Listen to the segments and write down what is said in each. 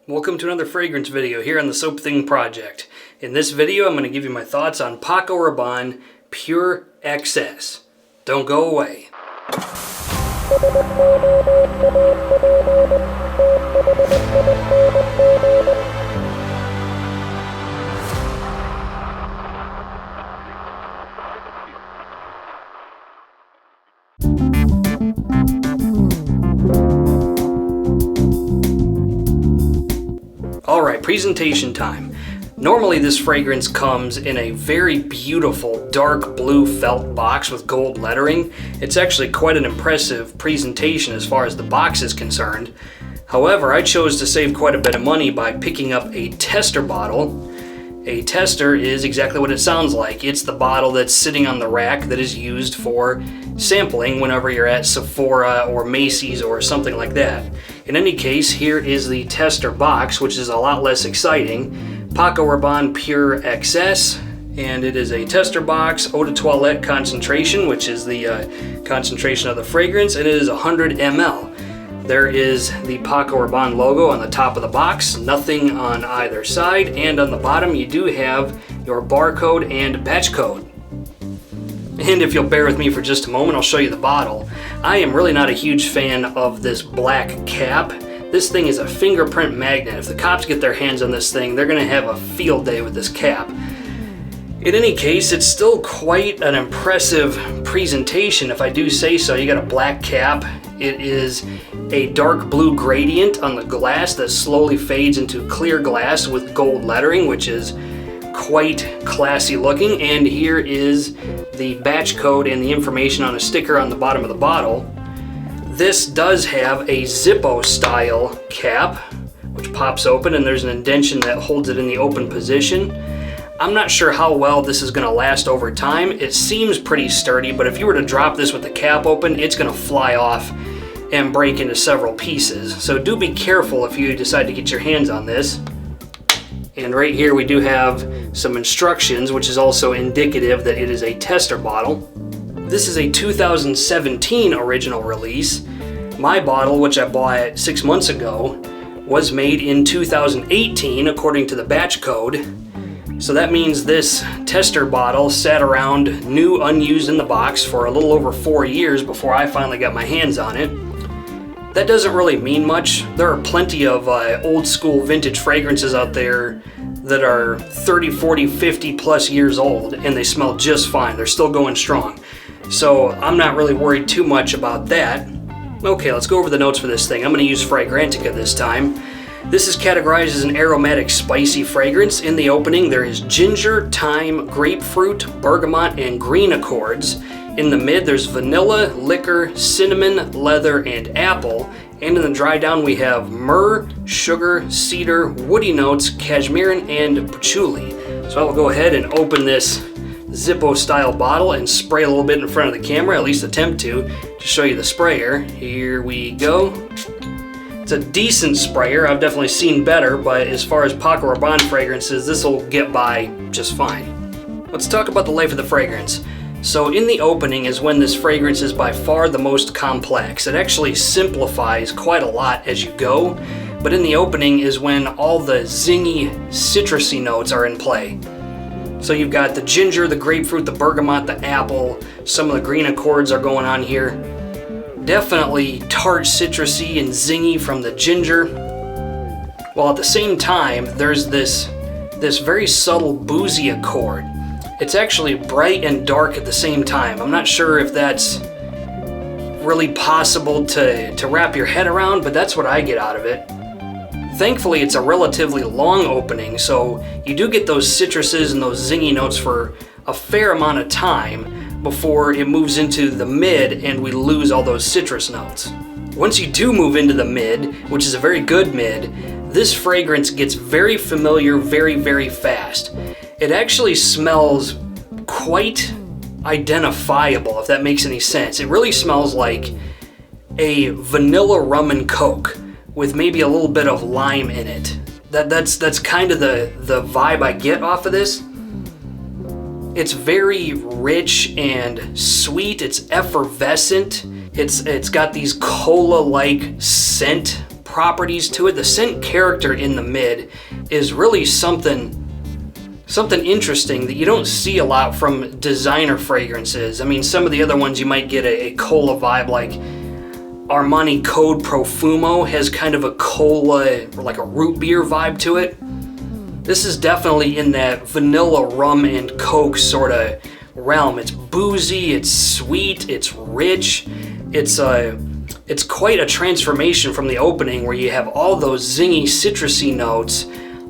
Welcome to another fragrance video here on the Soap Thing Project. In this video, I'm going to give you my thoughts on Paco Rabanne Pure XS. Don't go away. Alright, presentation time. Normally this fragrance comes in a very beautiful dark blue felt box with gold lettering. It's actually quite an impressive presentation as far as the box is concerned. However, I chose to save quite a bit of money by picking up a tester bottle. A tester is exactly what it sounds like. It's the bottle that's sitting on the rack that is used for sampling whenever you're at Sephora or Macy's or something like that. In any case, here is the tester box, which is a lot less exciting. Paco Rabanne Pure XS, and it is a tester box, eau de toilette concentration, which is the concentration of the fragrance, and it is 100 ml. There is the Paco Rabanne logo on the top of the box, nothing on either side, and on the bottom you do have your barcode and batch code. And if you'll bear with me for just a moment, I'll show you the bottle. I am really not a huge fan of this black cap. This thing is a fingerprint magnet. If the cops get their hands on this thing, they're going to have a field day with this cap. In any case, it's still quite an impressive presentation, if I do say so. You got a black cap. It is a dark blue gradient on the glass that slowly fades into clear glass with gold lettering, which is quite classy looking. And here is the batch code and the information on a sticker on the bottom of the bottle. This does have a Zippo style cap, which pops open, and there's an indentation that holds it in the open position. I'm not sure how well this is going to last over time. It seems pretty sturdy, but if you were to drop this with the cap open, it's going to fly off and break into several pieces. So do be careful if you decide to get your hands on this. And right here we do have some instructions, which is also indicative that it is a tester bottle. This is a 2017 original release. My bottle, which I bought 6 months ago, was made in 2018 according to the batch code. So that means this tester bottle sat around new, unused in the box for a little over 4 years before I finally got my hands on it. That doesn't really mean much. There are plenty of old school vintage fragrances out there that are 30, 40, 50 plus years old, and they smell just fine. They're still going strong. So I'm not really worried too much about that. Okay, let's go over the notes for this thing. I'm going to use Fragrantica this time. This is categorized as an aromatic spicy fragrance. In the opening there is ginger, thyme, grapefruit, bergamot, and green accords. In the mid there's vanilla, liquor, cinnamon, leather, and apple. And in the dry down we have myrrh, sugar, cedar, woody notes, cashmere, and patchouli. So I will go ahead and open this Zippo style bottle and spray a little bit in front of the camera, at least attempt to show you the sprayer. Here we go. It's a decent sprayer. I've definitely seen better, but as far as Paco Rabanne fragrances, this will get by just fine. Let's talk about the life of the fragrance. So in the opening is when this fragrance is by far the most complex. It actually simplifies quite a lot as you go, but in the opening is when all the zingy, citrusy notes are in play. So you've got the ginger, the grapefruit, the bergamot, the apple, some of the green accords are going on here. Definitely tart, citrusy, and zingy from the ginger. While at the same time, there's this very subtle boozy accord. It's actually bright and dark at the same time. I'm not sure if that's really possible to wrap your head around, but that's what I get out of it. Thankfully, it's a relatively long opening, so you do get those citruses and those zingy notes for a fair amount of time before it moves into the mid and we lose all those citrus notes. Once you do move into the mid, which is a very good mid, this fragrance gets very familiar very, very fast. It actually smells quite identifiable, if that makes any sense. It really smells like a vanilla rum and coke with maybe a little bit of lime in it. That's kind of the vibe I get off of this. It's very rich and sweet. It's effervescent. It's got these cola-like scent properties to it. The scent character in the mid is really something interesting that you don't see a lot from designer fragrances. I mean, some of the other ones you might get a cola vibe, like Armani Code Profumo has kind of a cola or like a root beer vibe to it. This is definitely in that vanilla rum and coke sort of realm. It's boozy, it's sweet, it's rich. It's quite a transformation from the opening where you have all those zingy citrusy notes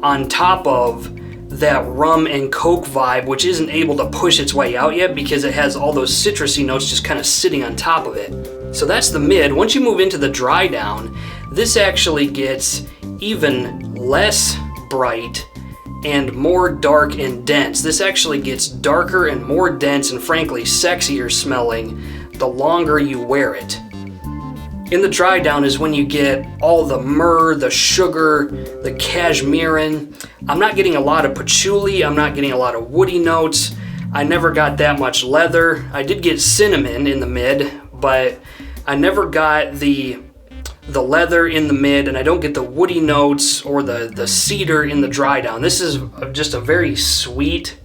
on top of that rum and coke vibe, which isn't able to push its way out yet because it has all those citrusy notes just kind of sitting on top of it. So that's the mid. Once you move into the dry down, this actually gets even less bright and more dark and dense. This actually gets darker and more dense and frankly sexier smelling the longer you wear it. In the dry down is when you get all the myrrh, the sugar, the cashmerean. I'm not getting a lot of patchouli, I'm not getting a lot of woody notes. I never got that much leather. I did get cinnamon in the mid, but I never got the leather in the mid, and I don't get the woody notes or the cedar in the dry down. This is just a very sweet,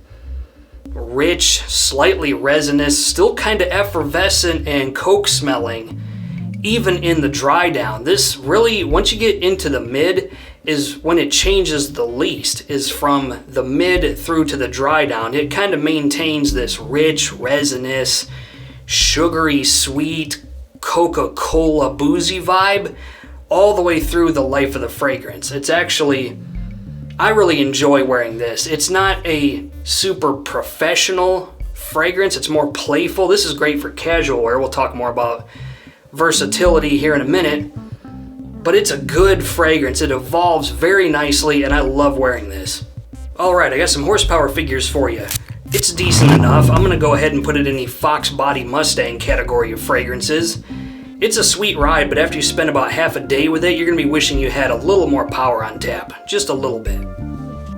rich, slightly resinous, still kind of effervescent and coke smelling, even in the dry down. This really, once you get into the mid, is when it changes the least, is from the mid through to the dry down. It kind of maintains this rich, resinous, sugary, sweet, Coca-Cola boozy vibe all the way through the life of the fragrance. It's actually, I really enjoy wearing this. It's not a super professional fragrance, it's more playful. This is great for casual wear. We'll talk more about versatility here in a minute, but it's a good fragrance. It evolves very nicely and I love wearing this. Alright, I got some horsepower figures for you. It's decent enough. I'm gonna go ahead and put it in the Fox Body Mustang category of fragrances. It's a sweet ride, but after you spend about half a day with it, you're gonna be wishing you had a little more power on tap. Just a little bit.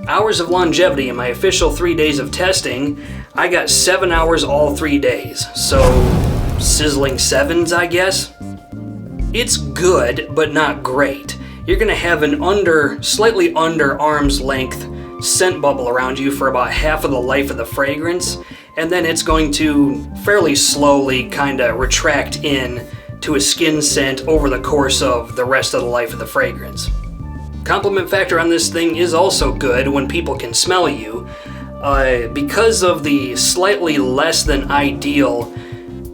Hours of longevity in my official 3 days of testing, I got 7 hours all 3 days. So, sizzling sevens, I guess? It's good, but not great. You're gonna have an slightly under arm's length scent bubble around you for about half of the life of the fragrance, and then it's going to fairly slowly kind of retract in to a skin scent over the course of the rest of the life of the fragrance. Compliment factor on this thing is also good when people can smell you. Because of the slightly less than ideal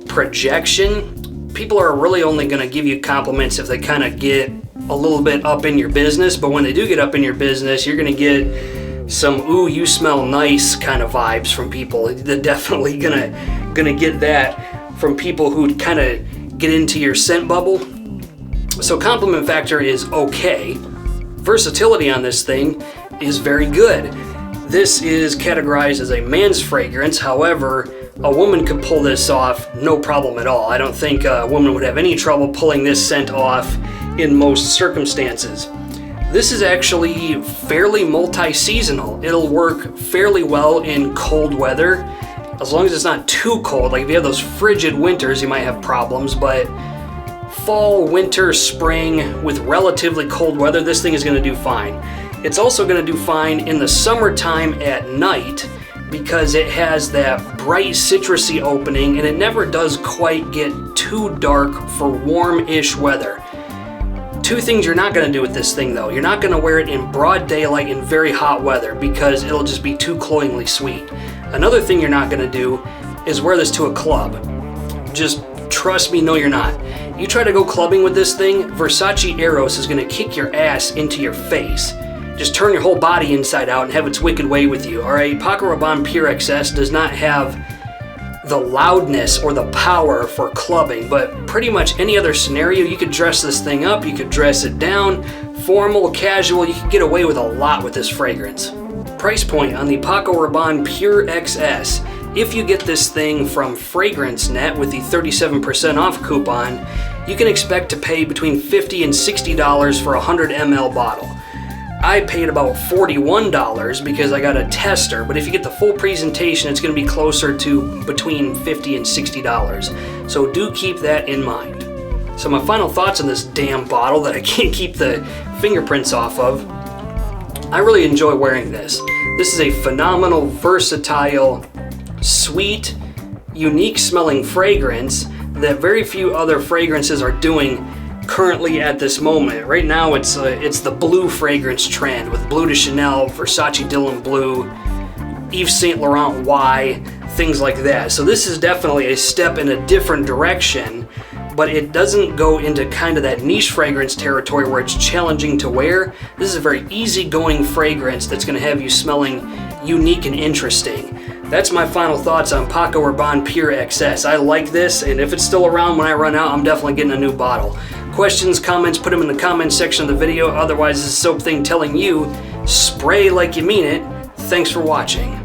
projection, people are really only going to give you compliments if they kind of get a little bit up in your business, but when they do get up in your business, you're going to get some "ooh, you smell nice" kind of vibes from people. They're definitely gonna get that from people who kind of get into your scent bubble. So compliment factor is okay. Versatility on this thing is very good. This is categorized as a man's fragrance. However, a woman could pull this off no problem at all. I don't think a woman would have any trouble pulling this scent off in most circumstances. This is actually fairly multi-seasonal. It'll work fairly well in cold weather, as long as it's not too cold. Like if you have those frigid winters, you might have problems, but fall, winter, spring, with relatively cold weather, this thing is gonna do fine. It's also gonna do fine in the summertime at night because it has that bright citrusy opening and it never does quite get too dark for warm-ish weather. Two things you're not going to do with this thing though. You're not going to wear it in broad daylight in very hot weather because it'll just be too cloyingly sweet. Another thing you're not going to do is wear this to a club. Just trust me, no you're not. You try to go clubbing with this thing, Versace Eros is going to kick your ass into your face. Just turn your whole body inside out and have its wicked way with you, alright? Paco Rabanne Pure XS does not have the loudness or the power for clubbing, but pretty much any other scenario, you could dress this thing up, you could dress it down, formal, casual, you could get away with a lot with this fragrance. Price point on the Paco Rabanne Pure XS. If you get this thing from FragranceNet with the 37% off coupon, you can expect to pay between $50 and $60 for a 100 ml bottle. I paid about $41 because I got a tester, but if you get the full presentation, it's going to be closer to between $50 and $60. So do keep that in mind. So my final thoughts on this damn bottle that I can't keep the fingerprints off of. I really enjoy wearing this. This is a phenomenal, versatile, sweet, unique smelling fragrance that very few other fragrances are doing currently at this moment. Right now it's the blue fragrance trend with Bleu de Chanel, Versace Dylan Blue, Yves Saint Laurent Y, things like that. So this is definitely a step in a different direction, but it doesn't go into kind of that niche fragrance territory where it's challenging to wear. This is a very easygoing fragrance that's going to have you smelling unique and interesting. That's my final thoughts on Paco Rabanne Pure XS. I like this, and if it's still around when I run out, I'm definitely getting a new bottle. Questions, comments, put them in the comments section of the video. Otherwise, this is Soap Thing telling you, spray like you mean it. Thanks for watching.